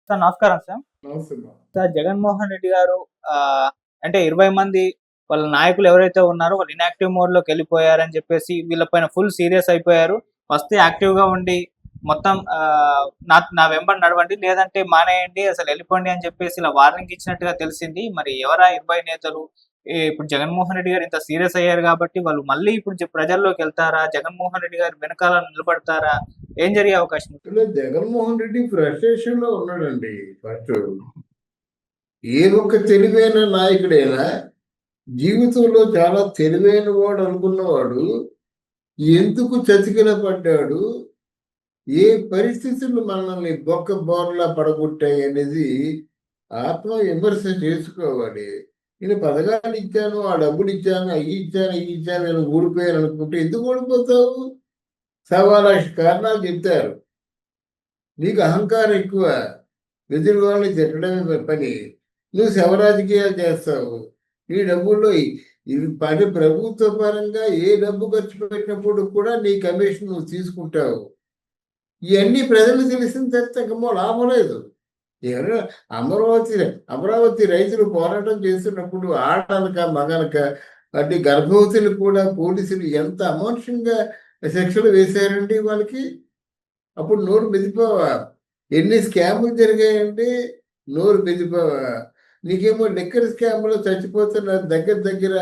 Sir నమస్కారం sir. నమస్తే. Sir Jaganmohan Reddy గారు అంటే 20 మంది వాళ్ళ నాయకులు ఎవరైతే ఉన్నారో వాళ్ళు ఇన్‌యాక్టివ్ మోడ్‌లోకి వెళ్ళిపోయారని చెప్పేసి వీళ్ళ పైన ఫుల్ సీరియస్ అయిపోయారు. వస్తే యాక్టివ్‌గా ఉండి మొత్తం నా వెంబడి నడవండి లేదంటే మానేయండి అసలు వెళ్ళిపోండి అని చెప్పేసి ఇలా వార్నింగ్ ఇచ్చినట్టుగా తెలిసింది. మరి ఎవరా 20 నేతలు? ఇప్పుడు జగన్మోహన్ రెడ్డి గారు ఇంత సీరియస్ అయ్యారు కాబట్టి వాళ్ళు మళ్ళీ ఇప్పుడు ప్రజల్లోకి వెళ్తారా? జగన్మోహన్ రెడ్డి గారి వెనకాల నిలబడతారా? ఏం జరిగే అవకాశం ఉంది? ఇలా జగన్మోహన్ రెడ్డి ఫ్రస్ట్రేషన్ లో ఉన్నాడండి. ఫస్ట్ ఏ ఒక్క తెలివైన నాయకుడైనా జీవితంలో చాలా తెలివైన వాడు అనుకున్నవాడు ఎందుకు చతికిల పడ్డాడు, ఏ పరిస్థితులు మనల్ని బొక్క బోర్లా పడగొట్టాయి అనేది ఆత్మ విమర్శ చేసుకోవాలి. నేను పథకాలు ఇచ్చాను, ఆ డబ్బులు ఇచ్చాను, అవి ఇచ్చాను, ఇవి ఇచ్చాను, నేను ఊడిపోయాను అనుకుంటే ఎందుకు ఓడిపోతావు? 1,00,000 కారణాలు చెప్తారు. నీకు అహంకారం ఎక్కువ, ఎదురు వాళ్ళని తిట్టడమే పని, నువ్వు శవ రాజకీయాలు చేస్తావు. నీ డబ్బుల్లో ఇది పని ప్రభుత్వ పరంగా ఏ డబ్బు ఖర్చు పెట్టినప్పుడు కూడా నీ కమిషన్ నువ్వు తీసుకుంటావు. ఇవన్నీ ప్రజలు తెలిసిన తర్వాత ఇంకమో లాభం లేదు. ఎవరైనా అమరావతి రైతులు పోరాటం చేస్తున్నప్పుడు ఆడనక మగనక అంటే గర్భవతులు కూడా పోలీసులు ఎంత అమానుషంగా శిక్షలు వేశారండి వాళ్ళకి. అప్పుడు నోరు మెదిపోవా? ఎన్ని స్కాములు జరిగాయండి, నోరు మెదిపోవా? నీకేమో లిక్కర్ స్కామ్లో చచ్చిపోతున్నారు. దగ్గర దగ్గర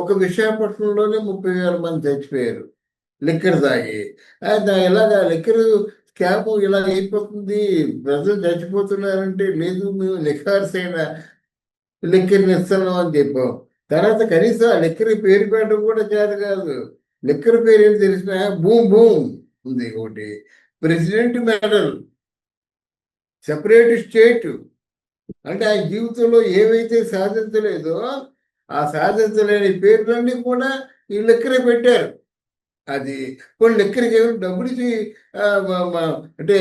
ఒక విశాఖపట్నంలోనే 30,000 మంది చచ్చిపోయారు లిక్కర్ తాగి. ఇలాగా లిక్కర్ స్కామ్ ఇలా అయిపోతుంది, ప్రజలు చచ్చిపోతున్నారంటే లేదు మేము నిఖార్సైన లిక్కర్ని ఇస్తున్నాం అని చెప్పాం. తర్వాత కనీసం ఆ లిక్కర్ పేరు పెట్టడం కూడా చేత కాదు. లిక్కర్ పేరు ఏం తెలిసిన బూమ్ బూమ్ ఉంది ఒకటి, ప్రెసిడెంట్ మెడల్, సెపరేట్ స్టేట్. అంటే ఆయన జీవితంలో ఏవైతే సాధించలేదో ఆ సాధించలేని పేర్లన్నీ కూడా ఈ లెక్కనే పెట్టారు. అది కొన్ని లెక్కరికి ఏమైనా డబ్బులు ఇచ్చి అంటే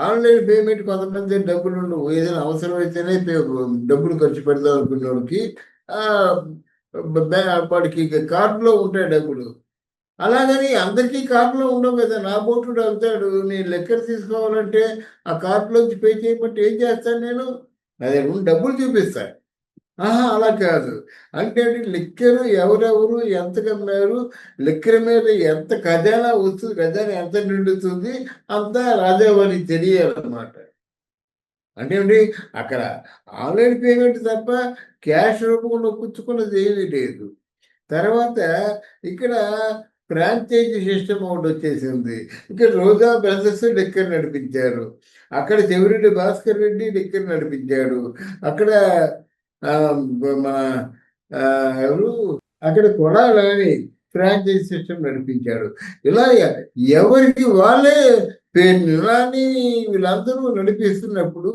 ఆన్లైన్ పేమెంట్ కొంతమంది డబ్బులు ఉండవు, ఏదైనా అవసరమైతేనే డబ్బులు ఖర్చు పెడదాం అనుకున్నోడికి వాడికి కార్డులో ఉంటాయి డబ్బులు. అలాగని అందరికీ కార్డులో ఉండవు కదా. నా బోటుడు వెళ్తాడు, నేను లెక్కర్ తీసుకోవాలంటే ఆ కార్డులోంచి పే చేయమంటే ఏం చేస్తాను నేను? అదే డబ్బులు చూపిస్తాను. అలా కాదు. అంటే లిక్కరు ఎవరెవరు ఎంత కమ్మారు, లిక్కర్ మీద ఎంత ఖజానా వస్తుంది, ఖజానా ఎంత నిండుతుంది, అంతా రాజావారికి తెలియాలన్నమాట. అంటే అక్కడ ఆన్లైన్ పేమెంట్ తప్ప క్యాష్ రూపంలో పుచ్చుకున్నది ఏమీ లేదు. తర్వాత ఇక్కడ ఫ్రాంచైజీ సిస్టమ్ ఒకటి వచ్చేసింది. ఇక్కడ రోజా బ్రదర్స్ లిక్కర్ నడిపించారు, అక్కడ చెవిరెడ్డి భాస్కర్ రెడ్డి లిక్కర్ నడిపించాడు, అక్కడ మన ఎవరు అక్కడ కొడాలని ఫ్రాంచైజీ సిస్టమ్ నడిపించాడు. ఇలా ఎవరికి వాళ్ళే నిలాని వీళ్ళందరూ నడిపిస్తున్నప్పుడు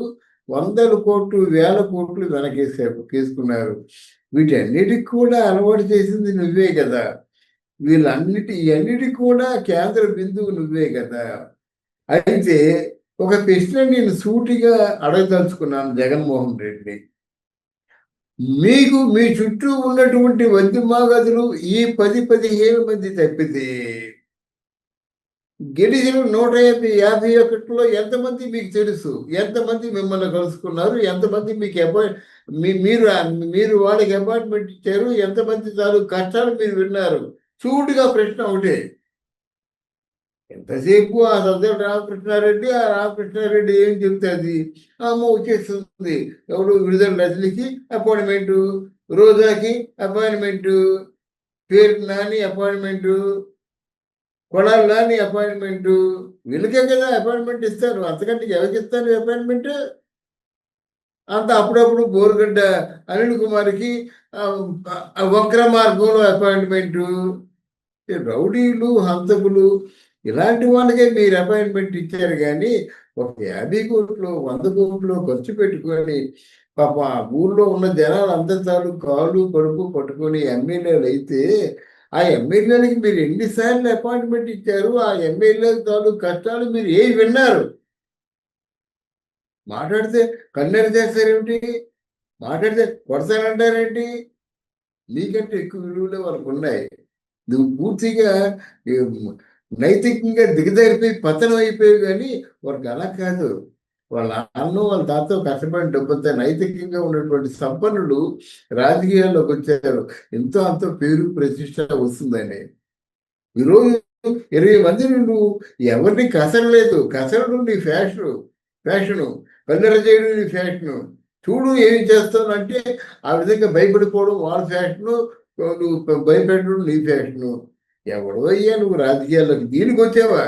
వందల కోట్లు వేల కోట్లు వెనకేసుకున్నారు. వీటన్నిటికి కూడా అలవాటు చేసింది నువ్వే కదా. ఇవన్నిటికి కూడా కేంద్ర బిందువు నువ్వే కదా. అయితే ఒక ప్రశ్న నేను సూటిగా అడగదలుచుకున్నాను జగన్మోహన్ రెడ్డి. మీకు మీ చుట్టూ ఉన్నటువంటి వద్యమాగదులు ఈ 10-15 మంది తప్పితే గెలిచిన 151లో ఎంతమంది మీకు తెలుసు? ఎంతమంది మిమ్మల్ని కలుసుకున్నారు? ఎంతమంది మీకు మీరు వాళ్ళకి అపాయింట్మెంట్ ఇచ్చారు? ఎంతమంది తాలూకు కష్టాలు మీరు విన్నారు? సూటిగా ప్రశ్న ఒకటే. ఎంతసేపు ఆ సజ్జల రామకృష్ణారెడ్డి, ఆ రామకృష్ణారెడ్డి ఏం చెప్తుంది? వచ్చేస్తుంది. ఎవడు విడుదల రజనికి అపాయింట్మెంటు, రోజాకి అపాయింట్మెంటు, పేరు నాని అపాయింట్మెంటు, కొడాలి నాని అపాయింట్మెంటు. వీళ్ళకే కదా అపాయింట్మెంట్ ఇస్తారు, అంతకంటే ఎవరికి ఇస్తారు అపాయింట్మెంట్? అంత అప్పుడప్పుడు బోరుగడ్డ అనిల్ కుమార్కి వక్ర మార్గంలో అపాయింట్మెంటు. రౌడీలు, హంతకులు ఇలాంటి వాళ్ళకే మీరు అపాయింట్మెంట్ ఇచ్చారు. కానీ ఒక 50 కోట్లు 100 కోట్లు ఖర్చు పెట్టుకొని పాప ఆ ఊళ్ళో ఉన్న జనాలు అందరితాలు కాళ్ళు కడుపు పట్టుకొని ఎమ్మెల్యేలు అయితే ఆ ఎమ్మెల్యేలకి మీరు ఎన్నిసార్లు అపాయింట్మెంట్ ఇచ్చారు? ఆ ఎమ్మెల్యేల తాలూకు కష్టాలు మీరు ఏమి విన్నారు? మాట్లాడితే కన్నెర చేస్తారేమిటి? మాట్లాడితే కొడతానంటారేంటి? నీకంటే ఎక్కువ విలువలే వాళ్ళకు ఉన్నాయి. నువ్వు పూర్తిగా నైతికంగా దిగజారిపోయి పతనం అయిపోయావు. కానీ వారికి అలా కాదు. వాళ్ళ నాన్న వాళ్ళ తాత కష్టపడిన డబ్బంతా నైతికంగా ఉన్నటువంటి సంపన్నులు రాజకీయాల్లోకి వచ్చారు. ఎంతో అంత పేరు ప్రతిష్ట వస్తుందని. ఈరోజు 20 మందిని నువ్వు ఎవరిని కసరలేదు. కసరడం నీ ఫ్యాషను. కల్లెర చేయడం నీ ఫ్యాషను. చూడు ఏమి చేస్తానంటే ఆ విధంగా భయపడిపోవడం వాళ్ళ ఫ్యాషను, నువ్వు భయపెట్టడం నీ ఫ్యాషను. ఎవడో అయ్యా నువ్వు రాజకీయాల్లోకి దీనికి వచ్చావా?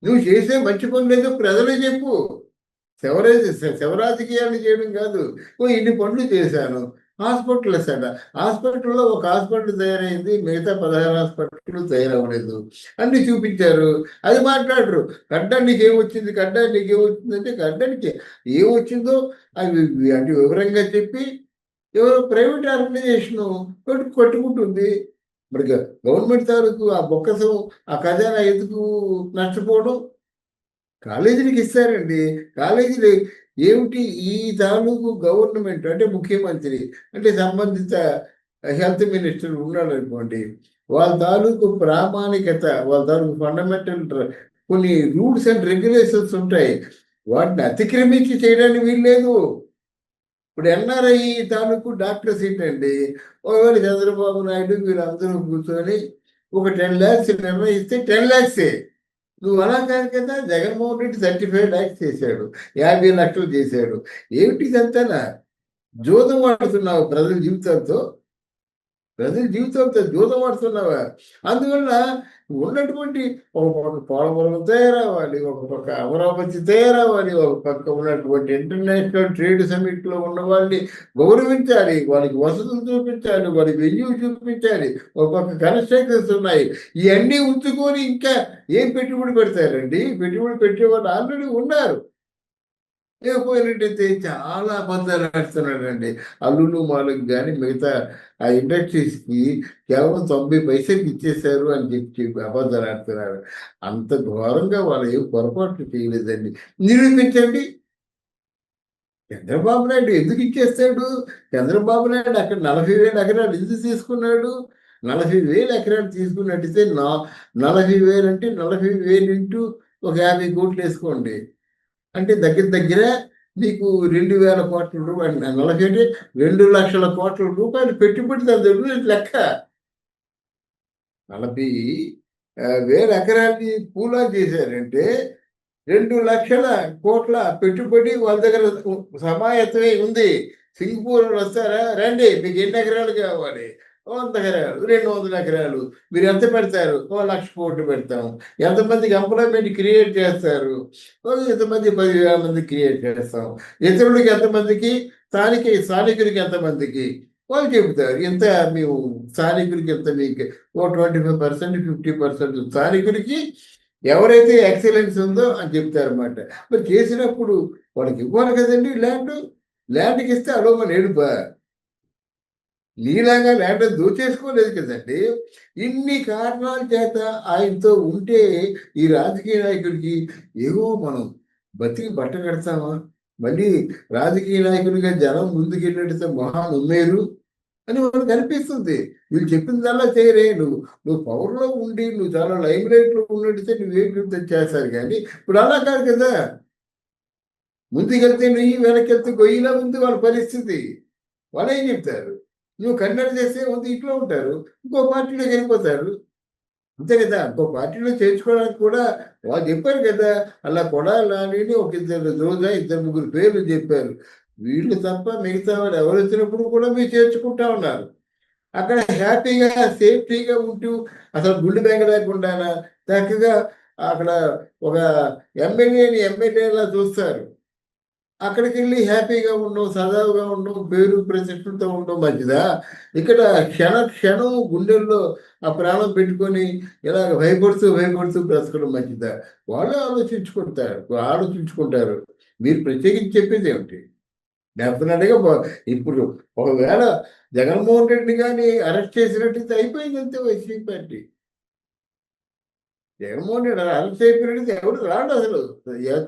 నువ్వు చేసే మంచి పనులేదో ప్రజలే చెప్పు. శవరాజకీయాలు చేయడం కాదు. ఇన్ని పనులు చేశాను. హాస్పిటల్స్ అట. హాస్పిటల్లో ఒక హాస్పిటల్ తయారైంది, మిగతా 16 హాస్పిటల్ తయారవ్వలేదు. అన్ని చూపించారు, అది మాట్లాడరు. గడ్డానికి ఏమొచ్చింది, గడ్డానికి ఏమొచ్చిందంటే గడ్డానికి ఏమొచ్చిందో అవి అంటే వివరంగా చెప్పి ఎవరో ప్రైవేట్ ఆర్గనైజేషను కొట్టుకుంటుంది. మరి గవర్నమెంట్ తాలూకు ఆ బొక్కసం, ఆ ఖజానా ఎందుకు నష్టపోవడం? కాలేజీలకు ఇస్తారండి. కాలేజీలు ఏమిటి ఈ తాలూకు గవర్నమెంట్ అంటే ముఖ్యమంత్రి అంటే సంబంధిత హెల్త్ మినిస్టర్ ఉన్నాడు అనుకోండి, వాళ్ళ తాలూకు ప్రామాణికత, వాళ్ళ తాలూకు ఫండమెంటల్ కొన్ని రూల్స్ అండ్ రెగ్యులేషన్స్ ఉంటాయి. వాటిని అతిక్రమించి చేయడానికి వీల్లేదు. ఇప్పుడు ఎన్ఆర్ఐ తాలూకు డాక్టర్స్ ఏంటండి, ఒకవేళ చంద్రబాబు నాయుడు వీళ్ళందరూ కూర్చొని ఒక 10 lakhs నిర్ణయిస్తే 10 lakhs. నువ్వు అలా కాదు కదా. జగన్మోహన్ రెడ్డి 35 lakhs చేశాడు, 50 లక్షలు చేశాడు. ఏమిటి ఇదంతా? జూదం ఆడుతున్నావు ప్రజల జీవితాలతో జూదం ఆడుతున్నావా? అందువల్ల ఉన్నటువంటి ఒక పక్క పోలవరం తయారవ్వాలి, ఒక పక్క అమరావతి తయారవ్వాలి, ఒక పక్క ఉన్నటువంటి ఇంటర్నేషనల్ ట్రేడ్ సమిట్ లో ఉన్న వాళ్ళని గౌరవించాలి, వాళ్ళకి వసతులు చూపించాలి, వాళ్ళకి వెన్యూ చూపించాలి, ఒక పక్క కన్స్ట్రక్షన్స్ ఉన్నాయి. ఇవన్నీ ఉంచుకొని ఇంకా ఏం పెట్టుబడి పెడతారండి? పెట్టుబడి పెట్టే వాళ్ళు ఆల్రెడీ ఉన్నారు. లేకపోయినట్టయితే చాలా అబద్ధాలు ఆడుతున్నాడండి. అల్లులు మాలకు కానీ మిగతా ఆ ఇండస్ట్రీస్కి కేవలం 90 పైసలకి ఇచ్చేశారు అని చెప్పి అబద్ధాలు ఆడుతున్నారు. అంత ఘోరంగా వాళ్ళు ఏం పొరపాట్లు చేయలేదండి. నిరూపించండి. చంద్రబాబు నాయుడు ఎందుకు ఇచ్చేస్తాడు? చంద్రబాబు నాయుడు అక్కడ 40,000 ఎకరాలు ఎందుకు తీసుకున్నాడు? 40,000 ఎకరాలు తీసుకున్నట్టయితే 40,000 అంటే 40,000 ఇంటూ ఒక 50 కోట్లు వేసుకోండి. అంటే దగ్గర నీకు 2,000 కోట్ల రూపాయలు, 40 అంటే 2,00,000 కోట్ల రూపాయలు పెట్టుబడి దాని లెక్క. 40,000 ఎకరాన్ని పూలా చేశారంటే 2,00,000 కోట్ల పెట్టుబడి వాళ్ళ దగ్గర సమాయత్తమై ఉంది. సింగపూర్ వస్తారా? రండి, మీకు ఎన్ని ఎకరాలు కావాలి? 100 ఎకరాలు, 200 ఎకరాలు. మీరు ఎంత పెడతారు? 1,00,000 కోట్లు పెడతాం. ఎంతమందికి ఎంప్లాయ్మెంట్ క్రియేట్ చేస్తారు? ఎంతమంది? 10,000 మంది క్రియేట్ చేస్తాం. ఇతరులకి ఎంతమందికి? స్థానికులకి ఎంతమందికి? వాళ్ళు చెబుతారు. ఎంత మేము స్థానికులకి ఎంత, మీకు 25%, 50% స్థానికులకి ఎవరైతే ఎక్సలెన్స్ ఉందో అని చెప్తారన్నమాట. మరి చేసినప్పుడు వాళ్ళకి ఇవ్వాలి కదండి. ల్యాండ్కి ఇస్తే అడవమని ఏడుపా? నీలాగా ల్యాండ్ దోచేసుకోలేదు కదండి. ఇన్ని కారణాల చేత ఆయనతో ఉంటే ఈ రాజకీయ నాయకుడికి ఏవో మనం బతికి బట్ట కడతామా? మళ్ళీ రాజకీయ నాయకుడిగా జనం ముందుకెళ్ళినట్టు మొహాలు ఉమ్మేరు అని వాళ్ళకి అనిపిస్తుంది. వీళ్ళు చెప్పిందల్లా చేయరే. నువ్వు పవర్లో ఉండి నువ్వు చాలా లైమ్ లైట్లో ఉన్నట్టు నువ్వేం చెప్తే చేస్తారు. కానీ ఇప్పుడు అలా కాదు కదా. ముందుకెళ్తే నువ్వు, వెనకెళ్తే గొయ్యిలా ఉంది వాళ్ళ పరిస్థితి. వాళ్ళు ఏం చెప్తారు? నువ్వు కన్నడ చేస్తే ఉంది ఇంట్లో ఉంటారు, ఇంకో పార్టీలోకి వెళ్ళిపోతారు. అంతే కదా. ఇంకో పార్టీలో చేర్చుకోవడానికి కూడా వాళ్ళు చెప్పారు కదా. అలా కొడాలని ఒక ఇద్దరు ముగ్గురు పేర్లు చెప్పారు. వీళ్ళు తప్ప మిగతా వాళ్ళు ఎవరు వచ్చినప్పుడు కూడా మీరు చేర్చుకుంటా ఉన్నారు. అక్కడ హ్యాపీగా సేఫ్టీగా ఉంటూ అసలు గుండె బెంగ లేకుండా చక్కగా అక్కడ ఒక ఎమ్మెల్యేలా చూస్తారు. అక్కడికి వెళ్ళి హ్యాపీగా ఉండవు, సజావుగా ఉండవు, పేరు ప్రతిష్టలతో ఉండవు మంచిదా? ఇక్కడ క్షణం గుండెల్లో ఆ ప్రాణం పెట్టుకొని ఇలా భయపడుతూ బ్రతకడం మంచిదా? వాళ్ళు ఆలోచించుకుంటారు. మీరు ప్రత్యేకించి చెప్పేది ఏమిటి? డెఫినెట్గా ఇప్పుడు ఒకవేళ జగన్మోహన్ రెడ్డి కానీ అరెస్ట్ చేసినట్టయితే అయిపోయింది అంతే. YCP party Jaganmohan Reddy arrest అయిపోయినట్టయితే ఎవరు రాడు అసలు.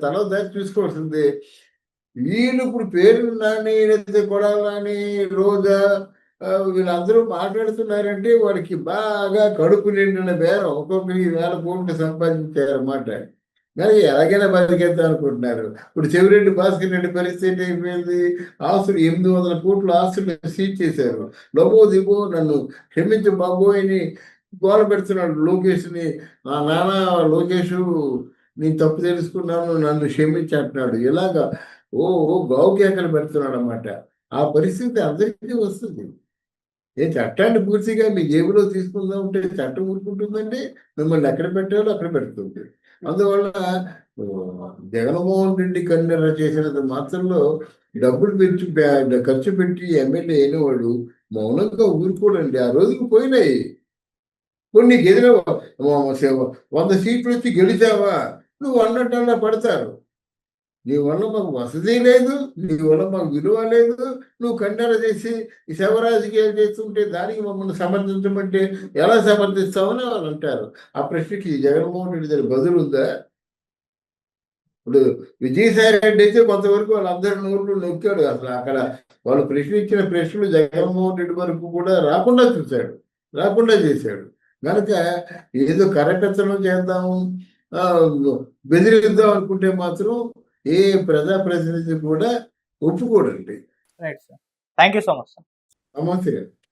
తల దాచి చూసుకోవాల్సిందే. వీళ్ళు ఇప్పుడు పేరు నాని, కొడాలని, రోజా వీళ్ళందరూ మాట్లాడుతున్నారంటే వాడికి బాగా కడుపు నిండిన బేరం. ఒక్కొక్కరికి 1,000 కోట్లు సంపాదించారన్నమాట. మరి ఎలాగైనా బతికేద్దాం అనుకుంటున్నారు. ఇప్పుడు చెవిరెడ్డి భాస్కర్ రెడ్డి పరిస్థితి అయిపోయింది. ఆస్తులు 800 కోట్ల ఆస్తులు సీజ్ చేశారు. లబో దిబో నన్ను క్షమించు బాబోయ్ అని గోల పెడుతున్నాడు లోకేష్ని. నా నాన్న లోకేష్, నేను తప్పు తెలుసుకున్నాను, నన్ను క్షమించి అంటున్నాడు. ఇలాగా ఓ ఓ గావు కేకలు పెడుతున్నాడు అన్నమాట. ఆ పరిస్థితి అందరికీ వస్తుంది. ఏ చట్టాన్ని పూర్తిగా మీ జేబులో తీసుకుందాం ఉంటే చట్టం ఊరుకుంటుందండి. మిమ్మల్ని ఎక్కడ పెట్టాలో అక్కడ పెడుతుంది. అందువల్ల ఓ, జగన్మోహన్ రెడ్డి కన్నెర చేసినంత మాత్రంలో డబ్బులు పెట్టి ఖర్చు పెట్టి ఎమ్మెల్యే అయినవాడు మౌనంగా ఊరుకోడండి. ఆ రోజులు పోయినాయి. కొన్ని గెలిన 100 సీట్లు వచ్చి గెలిచావా, నువ్వు అన్నట్టల్లా పడతారు. నీ వల్ల మాకు వసతి లేదు, నీ వల్ల మాకు విలువ లేదు, నువ్వు కన్నెర చేసి ఈ శవ రాజకీయాలు చేస్తుంటే దానికి మమ్మల్ని సమర్థించమంటే ఎలా సమర్థిస్తామని వాళ్ళు అంటారు. ఆ ప్రశ్నకి జగన్మోహన్ రెడ్డి దగ్గర బదులు ఉందా? ఇప్పుడు విజయసాయి రెడ్డి అయితే కొంతవరకు వాళ్ళందరి నోళ్ళు నొక్కాడు. అసలు అక్కడ వాళ్ళు ప్రశ్నించిన ప్రశ్నలు జగన్మోహన్ రెడ్డి వరకు కూడా రాకుండా చూశాడు, రాకుండా చేశాడు. కనుక ఏదో కరకట్టడం చేద్దాము, బెదిరిద్దాం అనుకుంటే మాత్రం ఏ ప్రజాప్రతినిధి కూడా ఒప్పుకోడండి. Right sir. Thank you so much sir. సమస్య